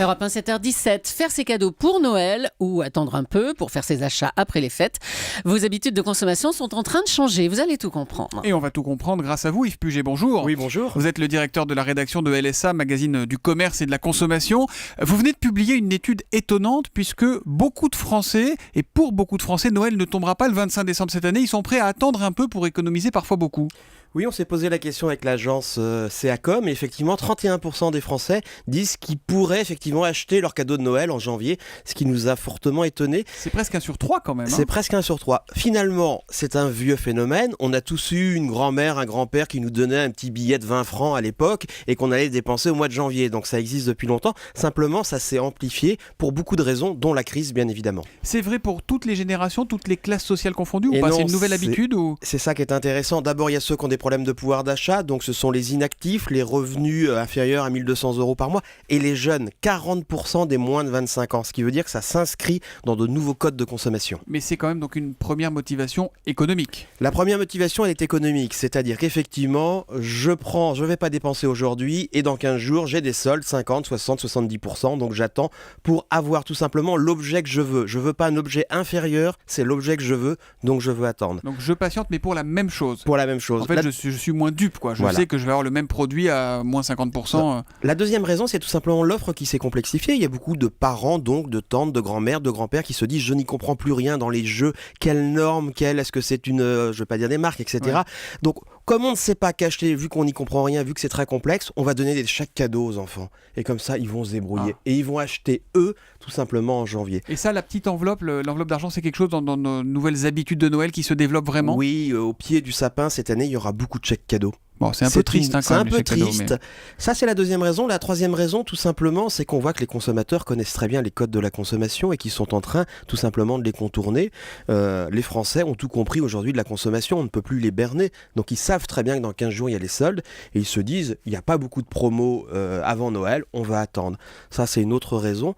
Europe 1, 7h17, faire ses cadeaux pour Noël ou attendre un peu pour faire ses achats après les fêtes. Vos habitudes de consommation sont en train de changer, vous allez tout comprendre. Et on va tout comprendre grâce à vous, Yves Puget, bonjour. Oui, bonjour. Vous êtes le directeur de la rédaction de LSA, magazine du commerce et de la consommation. Vous venez de publier une étude étonnante puisque beaucoup de Français, et pour beaucoup de Français, Noël ne tombera pas le 25 décembre cette année. Ils sont prêts à attendre un peu pour économiser parfois beaucoup. Oui, on s'est posé la question avec l'agence CACOM et effectivement 31% des Français disent qu'ils pourraient effectivement acheter leur cadeau de Noël en janvier, ce qui nous a fortement étonnés. C'est presque 1 sur 3 quand même. C'est presque 1 sur 3. Finalement, c'est un vieux phénomène. On a tous eu une grand-mère, un grand-père qui nous donnait un petit billet de 20 francs à l'époque et qu'on allait dépenser au mois de janvier. Donc ça existe depuis longtemps. Simplement, ça s'est amplifié pour beaucoup de raisons, dont la crise bien évidemment. C'est vrai pour toutes les générations, toutes les classes sociales confondues ou Et pas? non, C'est une nouvelle habitude ou... C'est ça qui est intéressant. D'abord, il y a ceux qui ont des problèmes de pouvoir d'achat, donc ce sont les inactifs, les revenus inférieurs à 1 200 € par mois, et les jeunes, 40% des moins de 25 ans, ce qui veut dire que ça s'inscrit dans de nouveaux codes de consommation. Mais c'est quand même donc une première motivation économique. La première motivation, elle est économique, c'est-à-dire qu'effectivement, je vais pas dépenser aujourd'hui, et dans 15 jours, j'ai des soldes, 50, 60, 70%, donc j'attends pour avoir tout simplement l'objet que je veux. Je veux pas un objet inférieur, c'est l'objet que je veux, donc je veux attendre. Donc je patiente, mais pour la même chose. Pour la même chose. En fait, je suis moins dupe, quoi. Je sais que je vais avoir le même produit à moins 50%. La deuxième raison, c'est tout simplement l'offre qui s'est complexifiée. Il y a beaucoup de parents, donc de tantes, de grand-mères, de grands-pères qui se disent je n'y comprends plus rien dans les jeux. Quelles normes, est-ce que c'est une, je vais pas dire des marques, etc. Ouais. Donc, comme on ne sait pas qu'acheter, vu qu'on n'y comprend rien, vu que c'est très complexe, on va donner des chèques cadeaux aux enfants. Et comme ça, ils vont se débrouiller. Et ils vont acheter, eux, tout simplement en janvier. Et ça, la petite enveloppe, l'enveloppe d'argent, c'est quelque chose dans nos nouvelles habitudes de Noël qui se développe vraiment? Oui, au pied du sapin, cette année, il y aura beaucoup de chèques cadeaux. Bon, c'est un peu triste, c'est un peu triste. Cadeaux, mais... Ça, c'est la deuxième raison. La troisième raison, tout simplement, c'est qu'on voit que les consommateurs connaissent très bien les codes de la consommation et qu'ils sont en train, tout simplement, de les contourner. Les Français ont tout compris aujourd'hui de la consommation. On ne peut plus les berner. Donc, ils savent très bien que dans 15 jours, il y a les soldes. Et ils se disent, il n'y a pas beaucoup de promos avant Noël. On va attendre. Ça, c'est une autre raison.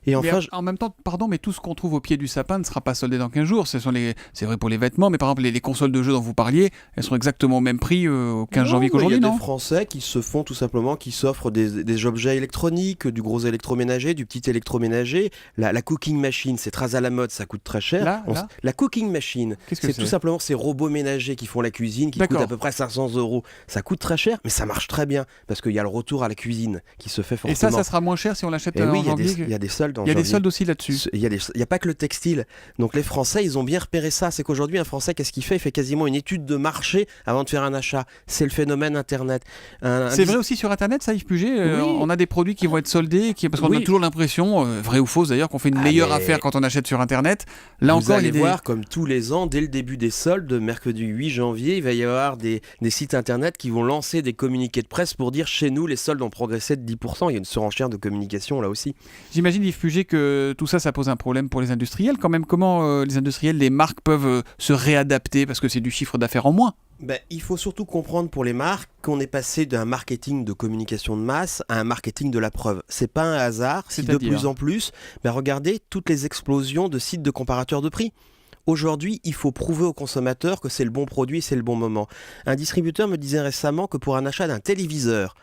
Et enfin, en même temps, pardon, mais tout ce qu'on trouve au pied du sapin ne sera pas soldé dans 15 jours. C'est vrai pour les vêtements, mais par exemple, les consoles de jeux dont vous parliez, elles sont exactement au même prix au 15 janvier qu'aujourd'hui, non? Il y a des Français qui se font tout simplement, qui s'offrent des objets électroniques, du gros électroménager, du petit électroménager. La cooking machine, c'est très à la mode, ça coûte très cher. La cooking machine, c'est tout simplement ces robots ménagers qui font la cuisine, qui coûtent à peu près 500 €. Ça coûte très cher, mais ça marche très bien, parce qu'il y a le retour à la cuisine qui se fait fortement. Et ça sera moins cher si on l'achète en janvier? Il y a des soldes en janvier. Il y a des soldes aussi là-dessus. Il n'y a pas que le textile. Donc les Français, ils ont bien repéré ça. C'est qu'aujourd'hui, un Français, qu'est-ce qu'il fait? Il fait quasiment une étude de marché avant de faire un achat. C'est le phénomène Internet. C'est vrai aussi sur Internet, ça, Yves Puget? Oui. On a des produits qui vont être soldés, parce qu'on a toujours l'impression, vrai ou fausse d'ailleurs, qu'on fait une meilleure affaire quand on achète sur Internet. Là vous allez voir, comme tous les ans, dès le début des soldes, mercredi 8 janvier, il va y avoir des sites Internet qui vont lancer des communiqués de presse pour dire chez nous, les soldes ont progressé de 10%. Il y a une surenchère de communication là aussi. J'imagine, Yves Puget, que tout ça, ça pose un problème pour les industriels. Quand même, comment les industriels, les marques peuvent se réadapter parce que c'est du chiffre d'affaires en moins? Il faut surtout comprendre pour les marques qu'on est passé d'un marketing de communication de masse à un marketing de la preuve. C'est pas un hasard, si de plus en plus, regardez toutes les explosions de sites de comparateurs de prix. Aujourd'hui, il faut prouver aux consommateurs que c'est le bon produit et c'est le bon moment. Un distributeur me disait récemment que pour un achat d'un téléviseur,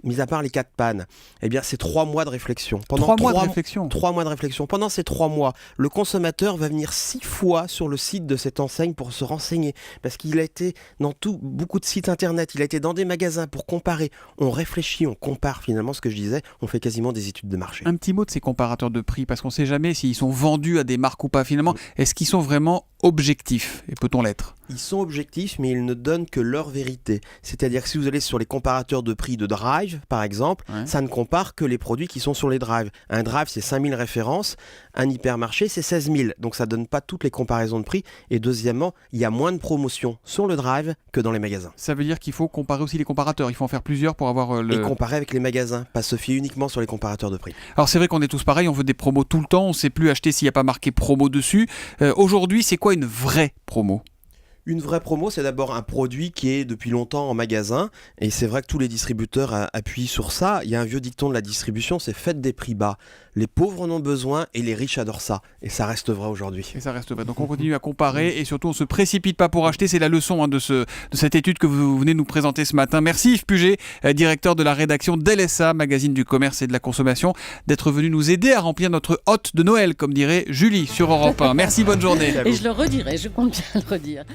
mis à part les 4 pannes, eh bien c'est 3 mois de réflexion. Pendant 3 mois de réflexion. 3 mois de réflexion. Pendant ces 3 mois, le consommateur va venir 6 fois sur le site de cette enseigne pour se renseigner. Parce qu'il a été dans beaucoup de sites internet, il a été dans des magasins pour comparer. On réfléchit, on compare finalement ce que je disais, on fait quasiment des études de marché. Un petit mot de ces comparateurs de prix, parce qu'on ne sait jamais s'ils sont vendus à des marques ou pas finalement. Est-ce qu'ils sont vraiment objectifs, et peut-on l'être? Ils sont objectifs, mais ils ne donnent que leur vérité. C'est-à-dire que si vous allez sur les comparateurs de prix de Drive, par exemple, ça ne compare que les produits qui sont sur les Drive. Un Drive, c'est 5000 références. Un hypermarché, c'est 16 000. Donc ça ne donne pas toutes les comparaisons de prix. Et deuxièmement, il y a moins de promotions sur le Drive que dans les magasins. Ça veut dire qu'il faut comparer aussi les comparateurs. Il faut en faire plusieurs pour avoir Et comparer avec les magasins, pas se fier uniquement sur les comparateurs de prix. Alors c'est vrai qu'on est tous pareils, on veut des promos tout le temps. On ne sait plus acheter s'il n'y a pas marqué promo dessus. Aujourd'hui, c'est quoi une vraie promo ? Une vraie promo, c'est d'abord un produit qui est depuis longtemps en magasin, et c'est vrai que tous les distributeurs appuient sur ça. Il y a un vieux dicton de la distribution, c'est faites des prix bas. Les pauvres en ont besoin et les riches adorent ça. Et ça reste vrai aujourd'hui. Et ça reste vrai. Donc on continue à comparer et surtout on ne se précipite pas pour acheter. C'est la leçon de cette étude que vous venez nous présenter ce matin. Merci Yves Puget, directeur de la rédaction d'LSA, magazine du commerce et de la consommation, d'être venu nous aider à remplir notre hotte de Noël, comme dirait Julie sur Europe 1. Merci, bonne journée. Et je le redirai, je compte bien le redire.